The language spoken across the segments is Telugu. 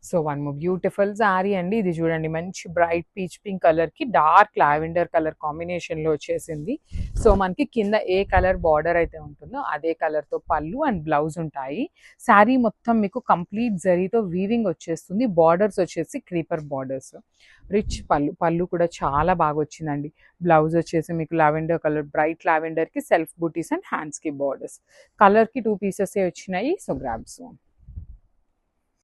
So one more beautiful sorry అండి. ఇది చూడండి మంచి బ్రైట్ పీచ్ పింక్ కలర్ కి డార్క్ లావెండర్ కలర్ కాంబినేషన్ లో వచ్చేసింది. సో మనకి కింద ఏ కలర్ బార్డర్ అయితే ఉంటుందో అదే కలర్ తో పళ్ళు అండ్ బ్లౌజ్ ఉంటాయి. సారీ మొత్తం మీకు కంప్లీట్ జరీతో వీవింగ్ వచ్చేస్తుంది. బార్డర్స్ వచ్చేసి క్రీపర్ బార్డర్స్. రిచ్ పళ్ళు కూడా చాలా బాగా వచ్చిందండి. బ్లౌజ్ వచ్చేసి మీకు లావెండర్ కలర్ బ్రైట్ లావెండర్ కి సెల్ఫ్ బూటీస్ అండ్ హ్యాండ్స్ కి బార్డర్స్. కలర్ కి 2 పీసెస్ వచ్చినాయి. So grabs.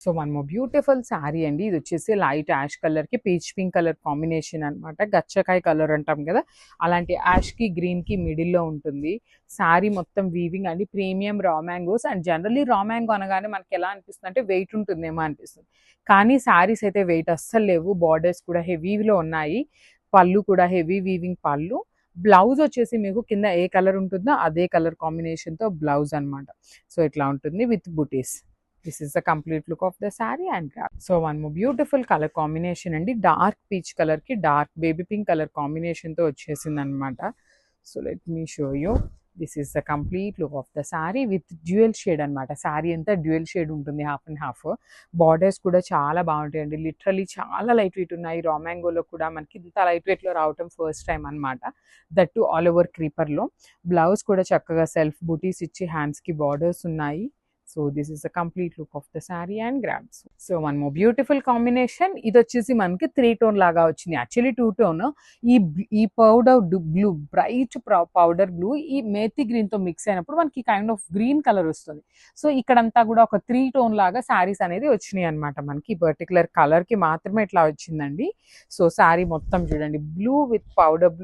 So one more beautiful sari అండి. ఇది వచ్చేసి లైట్ యాష్ కలర్ కి పీచ్ పింక్ కలర్ కాంబినేషన్ అనమాట. గచ్చకాయ కలర్ అంటాం కదా, అలాంటి యాష్ కి గ్రీన్ కి మిడిల్ లో ఉంటుంది. శారీ మొత్తం వీవింగ్ అండి. ప్రీమియం రా mangoes. And generally raw mango అనగానే మనకి ఎలా అనిపిస్తుంది అంటే వెయిట్ ఉంటుందేమో అనిపిస్తుంది, కానీ శారీస్ అయితే వెయిట్ అస్సలు లేవు. బార్డర్స్ కూడా హెవీలో ఉన్నాయి. పళ్ళు కూడా హెవీ వీవింగ్ పళ్ళు. బ్లౌజ్ వచ్చేసి మీకు కింద ఏ కలర్ ఉంటుందో అదే కలర్ కాంబినేషన్ తో బ్లౌజ్ అనమాట. సో ఇట్లా ఉంటుంది with buttis. This is the complete look of the saree and grab. So one more beautiful color combination and dark peach color ki dark baby pink color combination to vachesindi anamata. So let me show you. This is the complete look of the saree with dual shade anamata. Saree anta dual shade untundi, half and half. Borders kuda chaala baaguntayandi. Literally chaala lightweight unnayi. Raw mango lo kuda manaki inta lightweight lo raavatam first time anamata. That too all over creeper lo. Blouse kuda chakkaga self booties ichi hands ki borders unnayi. So this is the complete look of the saree and grabs. So one more beautiful combination. ఇది వచ్చేసి మనకి 3 టోన్ లాగా వచ్చింది. Actually 2 tone. ఈ powder blue, bright powder blue ఈ మేతి గ్రీన్ తో మిక్స్ అయినప్పుడు మనకి కైండ్ ఆఫ్ గ్రీన్ కలర్ వస్తుంది. సో ఇక్కడంతా కూడా ఒక 3 టోన్ లాగా సారీస్ అనేది వచ్చినాయి అనమాట. మనకి పర్టికులర్ కలర్ కి మాత్రమే ఇట్లా వచ్చిందండి. సో సారీ మొత్తం చూడండి blue with powder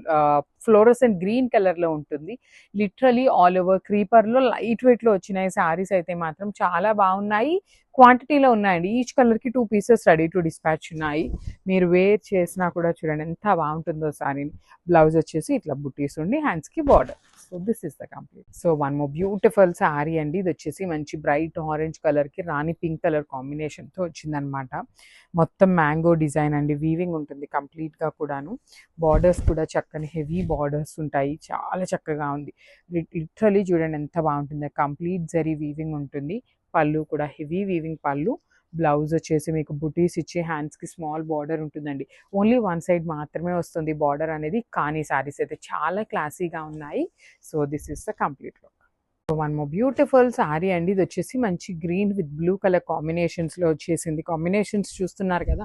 fluorescent green colour లో ఉంటుంది. లిటరలీ ఆల్ ఓవర్ క్రీపర్ లో లైట్ వెయిట్ లో వచ్చినాయి సారీస్ అయితే మాత్రం చాలా బాగున్నాయి. క్వాంటిటీలో ఉన్నాయండి. ఈచ్ కలర్ కి 2 పీసెస్ రెడీ టు డిస్పాచ్ ఉన్నాయి. మీరు వేర్ చేసినా కూడా చూడండి ఎంత బాగుంటుందో సారీని. బ్లౌజ్ వచ్చేసి ఇట్లా బుట్టీస్ ఉండి హ్యాండ్స్ కి border. So this is the complete. So one more beautiful sorry అండి. ఇది వచ్చేసి మంచి బ్రైట్ ఆరెంజ్ కలర్ కి రాణి పింక్ కలర్ కాంబినేషన్ తో వచ్చిందనమాట. మొత్తం మ్యాంగో డిజైన్ అండి. వీవింగ్ ఉంటుంది కంప్లీట్ గా కూడాను. బార్డర్స్ కూడా చక్కని హెవీ బార్డర్స్ ఉంటాయి. చాలా చక్కగా ఉంది. లిటరలీ చూడండి ఎంత బాగుంటుంది. కంప్లీట్ జరీ వీవింగ్ ఉంటుంది. పళ్ళు కూడా హెవీ వీవింగ్ పళ్ళు. బ్లౌజ్ వచ్చేసి మీకు బుటీస్ ఇచ్చి హ్యాండ్స్ కి స్మాల్ బార్డర్ ఉంటుందండి. ఓన్లీ వన్ సైడ్ మాత్రమే వస్తుంది బార్డర్ అనేది. కానీ సారీస్ అయితే చాలా క్లాసీగా ఉన్నాయి. So this is the complete look. One more beautiful sorry అండి. ఇది వచ్చేసి మంచి green with blue colour combinations లో వచ్చేసింది. కాంబినేషన్స్ చూస్తున్నారు కదా,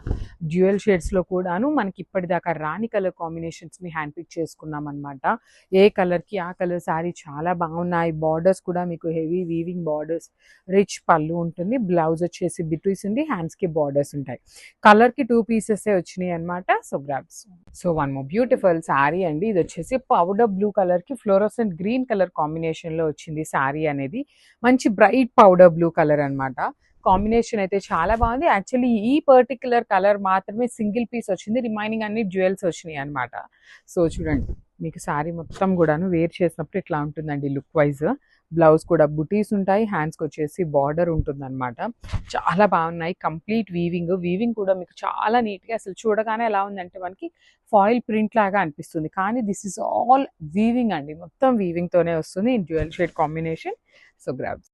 డ్యూయల్ షేడ్స్ లో కూడాను మనకి ఇప్పటిదాకా రాని కలర్ కాంబినేషన్స్ ని హ్యాండ్ పిక్ చేసుకున్నాం అనమాట. ఏ కలర్ కి ఆ కలర్ సారీ చాలా బాగున్నాయి. బార్డర్స్ కూడా మీకు హెవీ వీవింగ్ బార్డర్స్. రిచ్ పళ్ళు ఉంటుంది. బ్లౌజ్ వచ్చేసి బిట్వీస్ ఉంది. హ్యాండ్స్ కి బార్డర్స్ ఉంటాయి. కలర్ కి 2 పీసెస్ వచ్చినాయి అనమాట. So grabs. So one more beautiful sorry అండి. ఇది వచ్చేసి పౌడర్ బ్లూ కలర్ కి ఫ్లోరోసెంట్ గ్రీన్ కలర్ కాంబినేషన్ లో వచ్చింది సారీ అనేది. మంచి బ్రైట్ పౌడర్ బ్లూ కలర్ అనమాట. కాంబినేషన్ అయితే చాలా బాగుంది. యాక్చువల్లీ ఈ పర్టికులర్ కలర్ మాత్రమే సింగిల్ పీస్ వచ్చింది. రిమైనింగ్ అన్ని జ్యువెల్స్ వచ్చినాయి అనమాట. సో చూడండి మీకు సారీ మొత్తం కూడాను వేర్ చేసినప్పుడు ఇట్లా ఉంటుందండి లుక్ వైజ్. బ్లౌజ్ కూడా బుటీస్ ఉంటాయి. హ్యాండ్స్కి వచ్చేసి బార్డర్ ఉంటుంది అనమాట. చాలా బాగున్నాయి. కంప్లీట్ వీవింగ్ కూడా మీకు చాలా నీట్గా అసలు చూడగానే ఎలా ఉందంటే మనకి ఫాయిల్ ప్రింట్ లాగా అనిపిస్తుంది. కానీ దిస్ ఇస్ ఆల్ వీవింగ్ అండి. మొత్తం వీవింగ్ తోనే వస్తుంది in dual shade combination. So grabs.